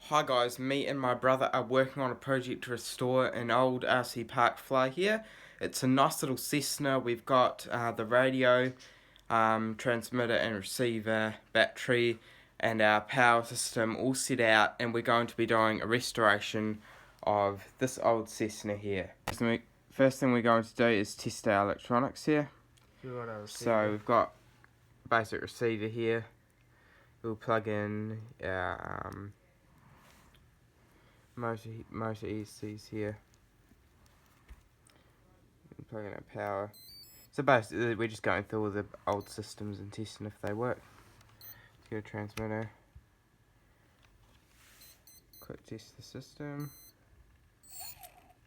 Hi guys, me and my brother are working on a project to restore an old RC park fly here. It's a nice little Cessna. We've got the radio, transmitter and receiver, battery and our power system all set out, and we're going to be doing a restoration of this old Cessna here. First thing we're going to do is test our electronics here. So we've got a basic receiver here. We'll plug in our motor ECs here. And plug in our power. So basically we're just going through all the old systems and testing if they work. Let's get a transmitter. Quick test the system.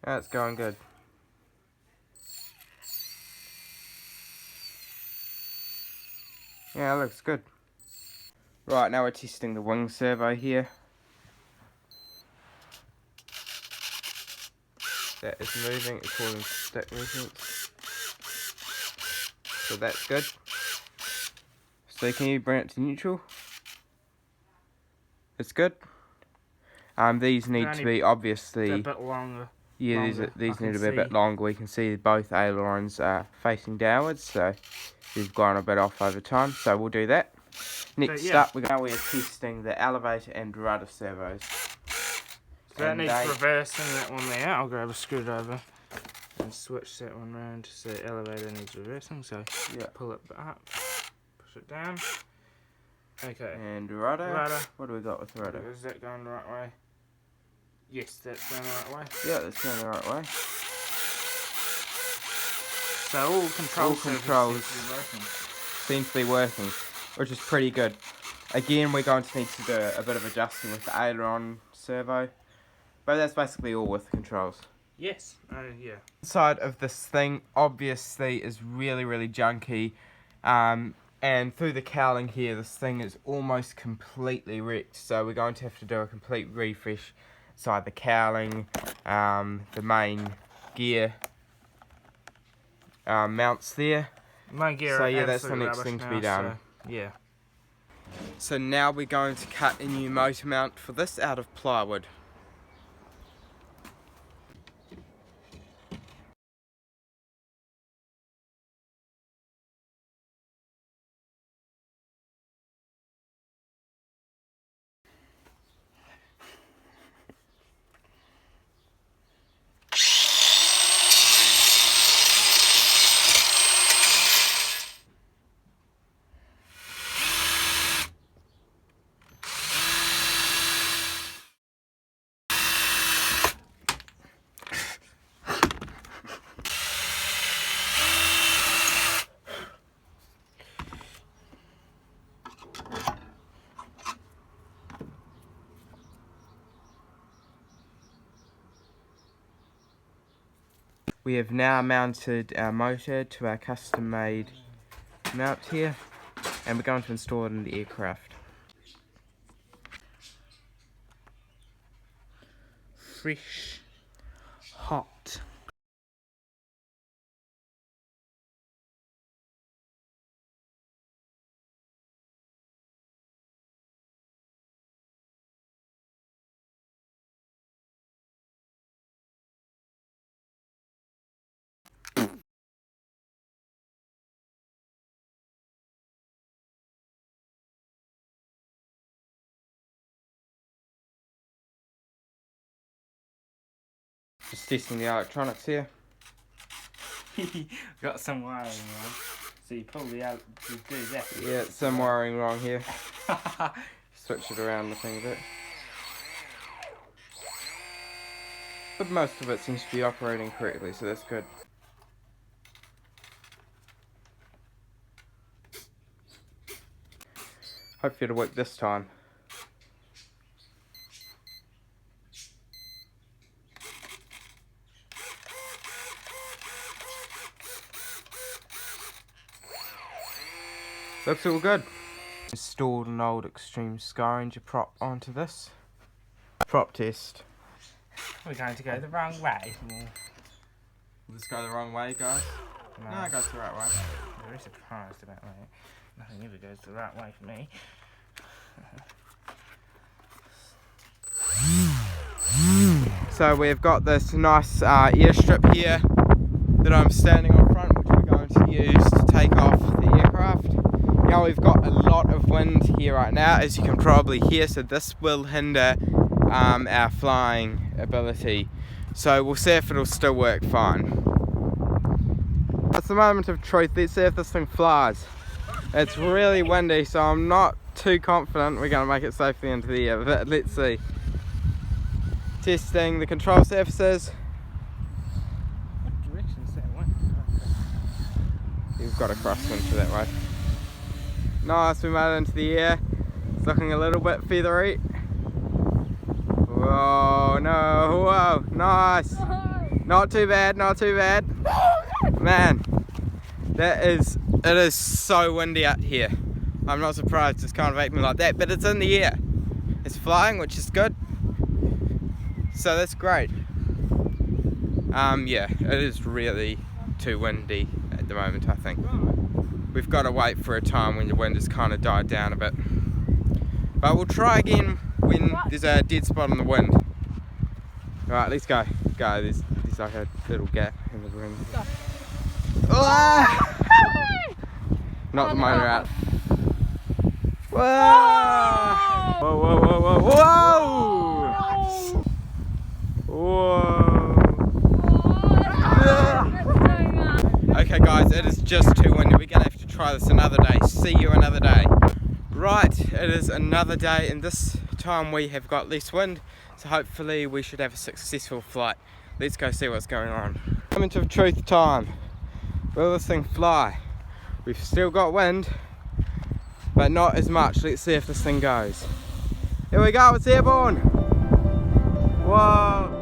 Oh, it's going good. Yeah, it looks good. Right, now we're testing the wing servo here. That is moving according to stick measurements. So that's good. So can you bring it to neutral? It's good. These need to be obviously a bit longer. Yeah, these need to be a bit longer. We can see both ailerons are facing downwards, so they've gone a bit off over time. So we'll do that. Next up, we are testing the elevator and rudder servos. So that needs reversing, that one there. I'll grab a screwdriver and switch that one round to say elevator needs reversing. So yeah, pull it up, push it down. Okay. And rudder. What do we got with rudder? Is that going the right way? Yes, that's going the right way. Yeah, that's going the right way. So all controls seem to be working, which is pretty good. Again, we're going to need to do a bit of adjusting with the aileron servo, but that's basically all with the controls. Yes, yeah. Inside of this thing obviously is really junky, and through the cowling here, this thing is almost completely wrecked. So we're going to have to do a complete refresh inside the cowling, the main gear mounts there. My gear. So yeah, that's the next thing to be done. So, yeah. So now we're going to cut a new motor mount for this out of plywood. We have now mounted our motor to our custom-made mount here, and we're going to install it in the aircraft. Fresh, hot. Just testing the electronics here. Got some wiring wrong. So you pull the out, you do that. Yeah, some wiring wrong here. Switch it around the thing a bit. But most of it seems to be operating correctly, so that's good. Hopefully it'll work this time. Looks all good. Installed an old Extreme Skyranger prop onto this. Prop test. We're going to go the wrong way. Will this go the wrong way, guys? No, it goes the right way. I'm very surprised about that. Nothing ever goes the right way for me. So we've got this nice airstrip here that I'm standing on front, which we're going to use to take off the aircraft. Now we've got a lot of wind here right now, as you can probably hear, so this will hinder our flying ability. So we'll see if it'll still work fine. It's the moment of truth. Let's see if this thing flies. It's really windy, so I'm not too confident we're going to make it safely into the air, but let's see. Testing the control surfaces. What direction is that wind? You've got to crosswind for that way. Nice, we made it into the air. It's looking a little bit feathery. Whoa, no, whoa, nice. Not too bad, not too bad. Man, it is so windy out here. I'm not surprised it's kind of acting like that, but it's in the air. It's flying, which is good. So that's great. Yeah, it is really too windy at the moment, I think. We've got to wait for a time when the wind has kind of died down a bit. But we'll try again when there's a dead spot on the wind. Alright, let's go. Go, there's like a little gap in the wind. Oh! Not the motor out. Whoa! Whoa, whoa, whoa, whoa, whoa! Whoa! Okay guys, it is just too windy. We're going to have to try this another day. See you another day. Right, it is another day, and this time we have got less wind, so hopefully we should have a successful flight. Let's go see what's going on. Moment of truth time. Will this thing fly? We've still got wind, but not as much. Let's see if this thing goes. Here we go, it's airborne. Whoa.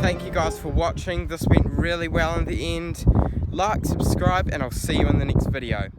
Thank you guys for watching. This went really well in the end. Like, subscribe, and I'll see you in the next video.